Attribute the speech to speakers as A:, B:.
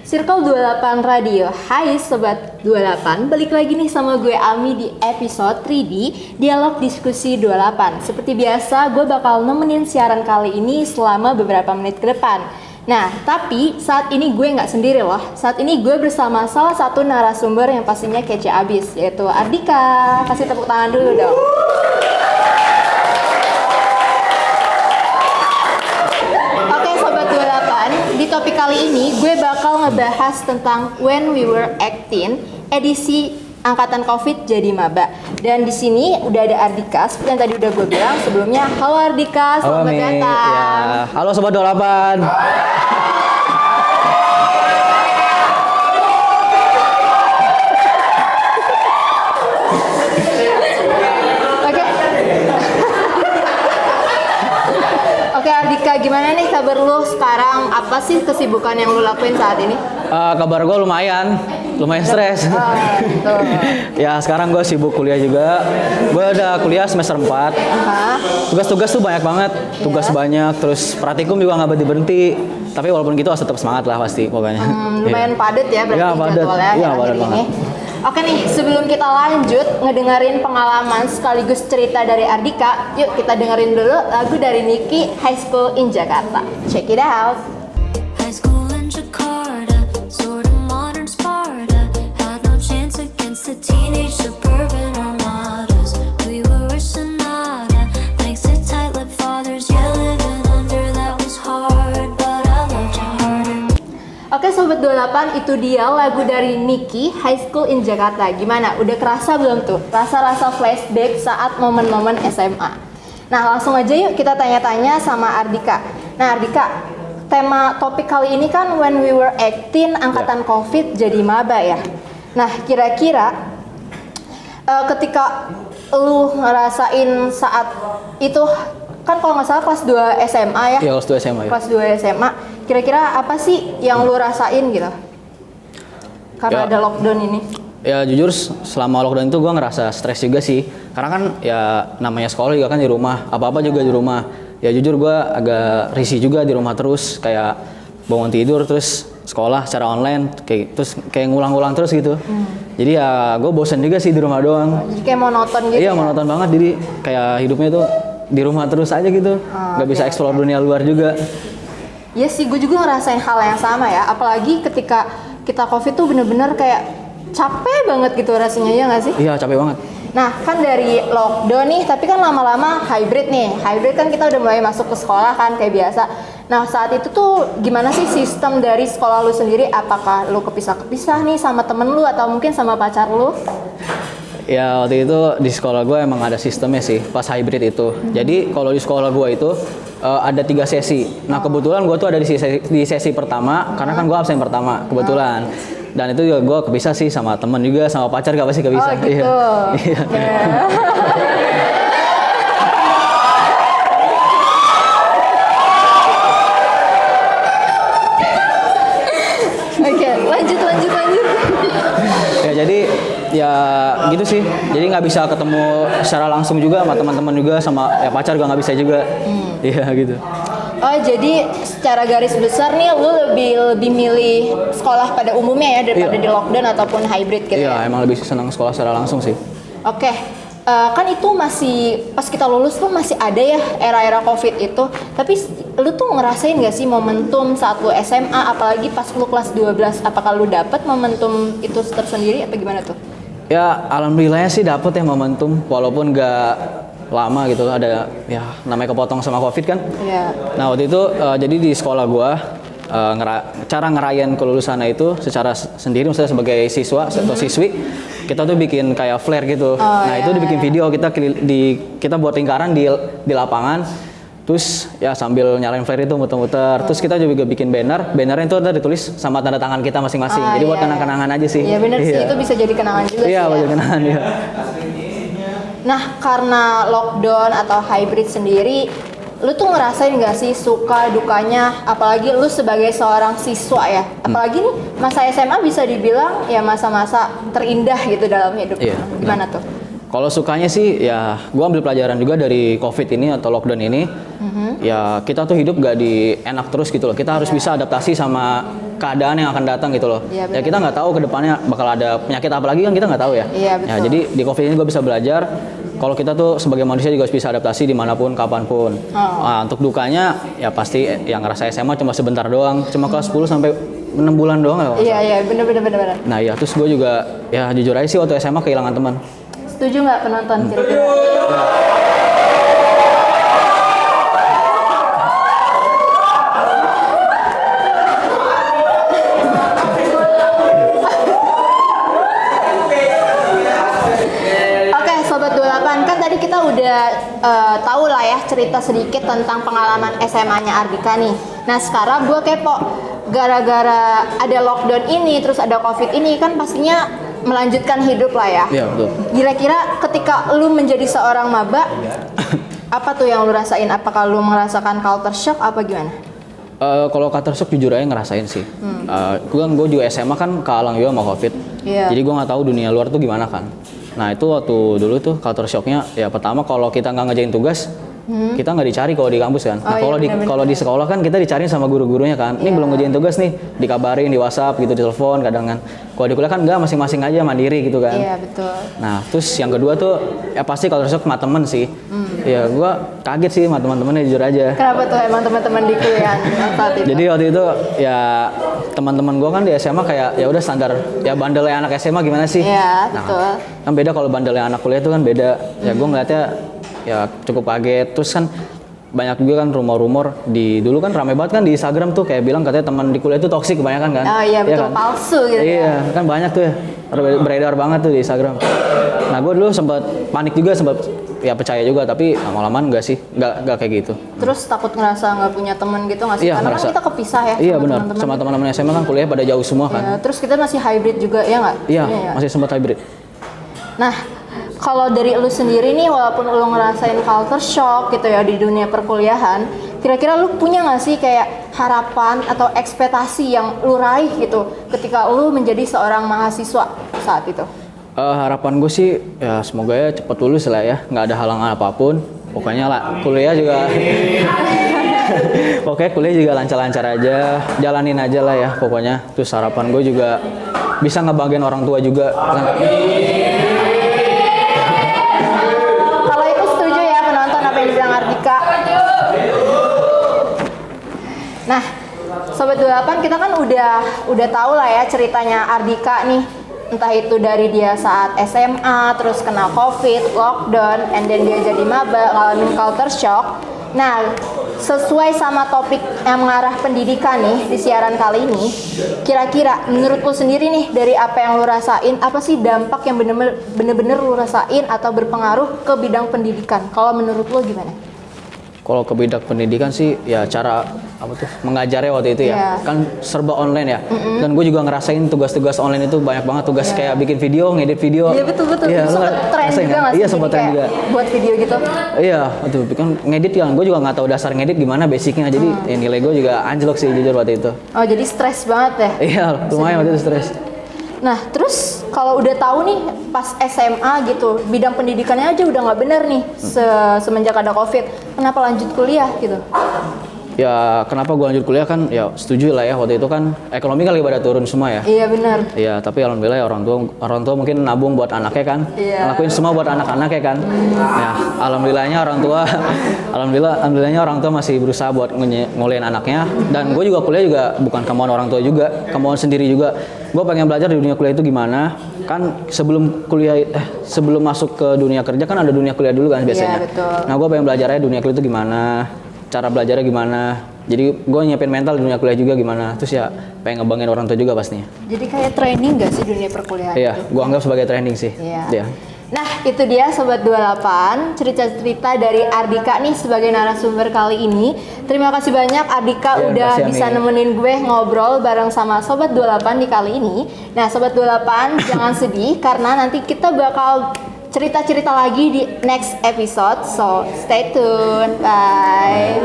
A: Circle 28 Radio. Hai Sobat 28, balik lagi nih sama gue Ami di episode 3D Dialog Diskusi 28. Seperti biasa, gue bakal nemenin siaran kali ini selama beberapa menit ke depan. Nah, tapi saat ini gue nggak sendiri loh. Saat ini gue bersama salah satu narasumber yang pastinya kece abis, yaitu Ardika. Kasih tepuk tangan dulu dong. Di topik kali ini gue bakal ngebahas tentang When We Were 18 edisi angkatan Covid jadi maba. Dan di sini udah ada Ardika seperti yang tadi udah gue bilang sebelumnya. Halo Ardika, selamat datang.
B: Ya. Halo Sobat 28.
A: Oke Ardika, gimana nih kabar lu sekarang? Apa sih kesibukan yang lu lakuin saat ini?
B: Kabar gue lumayan stres.
A: Gitu.
B: Ya sekarang gue sibuk kuliah juga. Gue udah kuliah semester 4. Tugas-tugas tuh banyak banget. Tugas banyak, terus praktikum juga nggak berhenti. Tapi walaupun gitu harus tetap semangat lah pasti pokoknya.
A: Lumayan padat ya berarti jadwalnya.
B: Iya padat banget.
A: Oke nih, sebelum kita lanjut ngedengerin pengalaman sekaligus cerita dari Ardika, yuk kita dengerin dulu lagu dari Niki, High School in Jakarta. Check it out.
C: High school in Jakarta, sort of modern Sparta. Had no chance against the teenage suburban armadas. We were a sonata, thanks to tight-lipped fathers. Yeah, living under that was hard, but I loved you harder.
A: Oke Sobat 28, itu dia lagu dari Niki, High School in Jakarta. Gimana? Udah kerasa belum tuh? Rasa-rasa flashback saat momen-momen SMA. Nah langsung aja yuk kita tanya-tanya sama Ardika. Nah Ardika, tema topik kali ini kan When We Were 18 angkatan Covid jadi maba ya. Nah kira-kira ketika lu ngerasain saat itu, kan kalau nggak salah kelas 2 SMA ya?
B: Iya kelas 2 SMA ya. Kelas
A: 2 SMA, kira-kira apa sih yang lu rasain gitu? Karena ada lockdown ini.
B: Ya jujur selama lockdown itu gue ngerasa stres juga sih. Karena kan ya namanya sekolah juga kan di rumah, apa-apa juga di rumah. Ya jujur gue agak risih juga di rumah terus, kayak bangun tidur terus sekolah secara online, kayak ngulang-ngulang terus gitu. Jadi ya gue bosan juga sih di rumah doang.
A: Jadi kayak monoton gitu.
B: Iya
A: ya?
B: monoton banget, jadi kayak hidupnya tuh di rumah terus aja gitu, nggak bisa explore dunia luar juga.
A: Iya sih, gue juga ngerasain hal yang sama ya. Apalagi ketika kita Covid tuh bener-bener kayak capek banget gitu rasanya, ya nggak sih?
B: Iya capek banget.
A: Nah kan dari lockdown nih, tapi kan lama-lama hybrid nih. Hybrid kan kita udah mulai masuk ke sekolah kan kayak biasa. Nah saat itu tuh gimana sih sistem dari sekolah lu sendiri? Apakah lu kepisah-kepisah nih sama temen lu atau mungkin sama pacar lu?
B: Ya waktu itu di sekolah gue emang ada sistemnya sih pas hybrid itu. Jadi kalau di sekolah gue itu ada 3 sesi. Nah kebetulan gue tuh ada di sesi pertama karena kan gue absen pertama kebetulan. Dan itu juga gue kepisah sih sama temen juga, sama pacar gak pasti kepisah.
A: Oh gitu.
B: Iya.
A: Oke, lanjut.
B: Ya jadi ya gitu sih. Jadi nggak bisa ketemu secara langsung juga sama teman-teman juga, sama ya pacar juga nggak bisa juga. Iya gitu.
A: Oh jadi secara garis besar nih lu lebih milih sekolah pada umumnya ya daripada di lockdown ataupun hybrid gitu
B: Iya,
A: ya?
B: emang lebih senang sekolah secara langsung sih.
A: Oke, kan itu masih pas kita lulus tuh masih ada ya era-era Covid itu. Tapi lu tuh ngerasain gak sih momentum saat lu SMA, apalagi pas lu kelas 12? Apakah lu dapet momentum itu tersendiri apa gimana tuh?
B: Ya alhamdulillahnya sih dapet ya momentum, walaupun nggak lama gitu, ada ya namanya kepotong sama Covid kan.
A: Iya.
B: Nah waktu itu jadi di sekolah gua cara ngerayain kelulusannya itu secara sendiri, maksudnya sebagai siswa atau siswi, kita tuh bikin kayak flare gitu. Itu dibikin video, kita buat lingkaran di lapangan, terus ya sambil nyalain flare itu muter-muter. Terus kita juga bikin bannernya itu ada ditulis sama tanda tangan kita masing-masing. Jadi buat kenang-kenangan aja sih.
A: Iya bener sih, itu bisa jadi kenangan juga sih
B: Iya, buat
A: ya.
B: kenangan ya.
A: Nah karena lockdown atau hybrid sendiri, lu tuh ngerasain gak sih suka dukanya, apalagi lu sebagai seorang siswa ya, apalagi nih masa SMA bisa dibilang ya masa-masa terindah gitu dalam hidup.
B: Iya,
A: Gimana tuh?
B: Kalau sukanya sih ya gue ambil pelajaran juga dari COVID ini atau lockdown ini. Ya kita tuh hidup gak di enak terus gitu loh. Kita harus bisa adaptasi sama keadaan yang akan datang gitu loh.
A: Iya,
B: Ya kita nggak tahu ke depannya bakal ada penyakit apa lagi kan kita nggak tahu ya.
A: Iya, betul.
B: Ya jadi di COVID ini gue bisa belajar kalau kita tuh sebagai manusia juga harus bisa adaptasi dimanapun, kapanpun. Nah, untuk dukanya ya pasti yang ngerasa SMA cuma sebentar doang, cuma kelas 10 sampai 6 bulan doang ya.
A: Iya, bener.
B: Nah ya terus gue juga ya jujur aja sih waktu SMA kehilangan teman.
A: Setuju nggak penonton kira-kira? Oke, Sobat 28, kan tadi kita udah tahu lah ya cerita sedikit tentang pengalaman SMA-nya Ardika nih. Nah sekarang gue kepo, gara-gara ada lockdown ini, terus ada COVID ini, kan pastinya melanjutkan hidup lah ya.
B: Iya betul.
A: Kira-kira ketika lu menjadi seorang maba, apa tuh yang lu rasain? Apakah lu merasakan culture shock apa gimana?
B: Kalau culture shock jujur aja ngerasain sih. Gue juga SMA kan kehalang juga sama COVID.
A: Iya.
B: Jadi gue nggak tahu dunia luar tuh gimana kan. Nah itu waktu dulu tuh culture shocknya ya pertama kalau kita nggak ngerjain tugas, kita nggak dicari kalau di kampus kan. Nah
A: Oh, iya, bener-bener.
B: kalau di sekolah kan kita dicariin sama guru-gurunya kan. Ini belum ngerjain tugas nih, dikabarin di WhatsApp gitu, di telepon kadang kan. Kalau di kuliah kan enggak, masing-masing aja mandiri gitu kan.
A: Iya betul.
B: Nah, terus yang kedua tuh ya pasti culture shock sama temen sih. Ya gua kaget sih sama teman-temannya jujur aja.
A: Kenapa tuh emang teman-teman di kuliah saat itu?
B: Jadi waktu itu ya teman-teman gua kan di SMA kayak ya udah standar ya bandelnya anak SMA gimana sih?
A: Iya,
B: Nah,
A: betul.
B: kan beda kalau bandelnya anak kuliah itu kan beda. Ya gua ngeliatnya ya cukup kaget. Terus kan banyak juga kan rumor-rumor dulu kan rame banget kan di Instagram tuh kayak bilang katanya teman di kuliah itu toksik kebanyakan kan.
A: Oh iya betul,
B: kan?
A: palsu gitu ya.
B: Iya, kan banyak tuh ya beredar banget tuh di Instagram. Nah, gue dulu sempat panik juga, sempat ya percaya juga, tapi lama-lama enggak sih, enggak kayak gitu.
A: Terus takut ngerasa nggak punya teman gitu nggak sih?
B: Iya,
A: Karena
B: ngerasa.
A: kan kita kepisah ya
B: Iya
A: sama
B: benar,
A: teman-teman.
B: sama teman-teman SMA kan kuliah pada jauh semua kan.
A: Ya, terus kita masih hybrid juga ya nggak?
B: Iya,
A: Iya.
B: masih sempat hybrid.
A: Nah, kalau dari lu sendiri nih, walaupun lu ngerasain culture shock gitu ya di dunia perkuliahan, kira-kira lu punya nggak sih kayak harapan atau ekspektasi yang lu raih gitu ketika lu menjadi seorang mahasiswa saat itu?
B: Harapan gue sih ya semoga ya cepat lulus lah ya, nggak ada halangan apapun. Pokoknya lah kuliah juga, pokoknya kuliah juga lancar-lancar aja, jalanin aja lah ya pokoknya. Terus harapan gue juga bisa ngebanggain orang tua juga.
A: Kalau itu setuju ya penonton apa yang dibilang Ardika. Nah, Sobat 28 kita kan udah tahu lah ya ceritanya Ardika nih. Entah itu dari dia saat SMA, terus kena COVID, lockdown, and then dia jadi maba, ngalamin culture shock. Nah, sesuai sama topik yang mengarah pendidikan nih di siaran kali ini, kira-kira menurut lu sendiri nih dari apa yang lu rasain, apa sih dampak yang bener-bener lu rasain atau berpengaruh ke bidang pendidikan? Kalau menurut lu gimana?
B: Kalau ke bidang pendidikan sih ya cara apa tuh mengajarnya waktu itu ya
A: Iya.
B: kan serba online ya. Dan gue juga ngerasain tugas-tugas online itu banyak banget tugas kayak bikin video, ngedit video.
A: Iya betul.
B: Iya,
A: Itu
B: lu
A: sempet tren
B: ngerasain
A: juga
B: kan?
A: nggak sih?
B: Iya sempat
A: Jadi
B: tren
A: kayak
B: juga.
A: buat video gitu.
B: Iya, itu kan ngedit kan gue juga nggak tahu dasar ngedit gimana basicnya jadi ya, nilai gue juga anjlok sih jujur waktu itu.
A: Oh jadi stres banget ya?
B: Iya lumayan waktu itu stres.
A: Nah, terus kalau udah tahu nih pas SMA gitu, bidang pendidikannya aja udah nggak bener nih semenjak ada COVID. Kenapa lanjut kuliah gitu?
B: Ya kenapa gue lanjut kuliah kan ya setuju lah ya waktu itu kan ekonomi kan lagi pada turun semua ya.
A: Iya bener.
B: Iya, tapi alhamdulillah ya orang tua mungkin nabung buat anaknya kan.
A: Iya.
B: Ngelakuin semua buat anak-anaknya kan. Ya, alhamdulillahnya orang tua masih berusaha buat nguliahin anaknya dan gue juga kuliah juga bukan kemauan orang tua juga, kemauan sendiri juga. Gue pengen belajar di dunia kuliah itu gimana. Kan sebelum masuk ke dunia kerja kan ada dunia kuliah dulu kan biasanya.
A: Iya, betul.
B: Nah, gue pengen belajarnya dunia kuliah itu gimana, cara belajarnya gimana. Jadi gue nyiapin mental di dunia kuliah juga gimana. Terus ya pengen ngebanggain orang tua juga pastinya.
A: Jadi kayak training gak sih dunia perkuliahan?
B: Iya,
A: itu?
B: gue anggap sebagai training sih.
A: Iya.
B: Iya.
A: Nah, itu dia Sobat 28, cerita-cerita dari Ardika nih sebagai narasumber kali ini. Terima kasih banyak Ardika
B: Ya,
A: udah
B: makasih,
A: bisa
B: Ami.
A: nemenin gue ngobrol bareng sama Sobat 28 di kali ini. Nah, Sobat 28 jangan sedih karena nanti kita bakal cerita-cerita lagi di next episode. So, stay tune. Bye.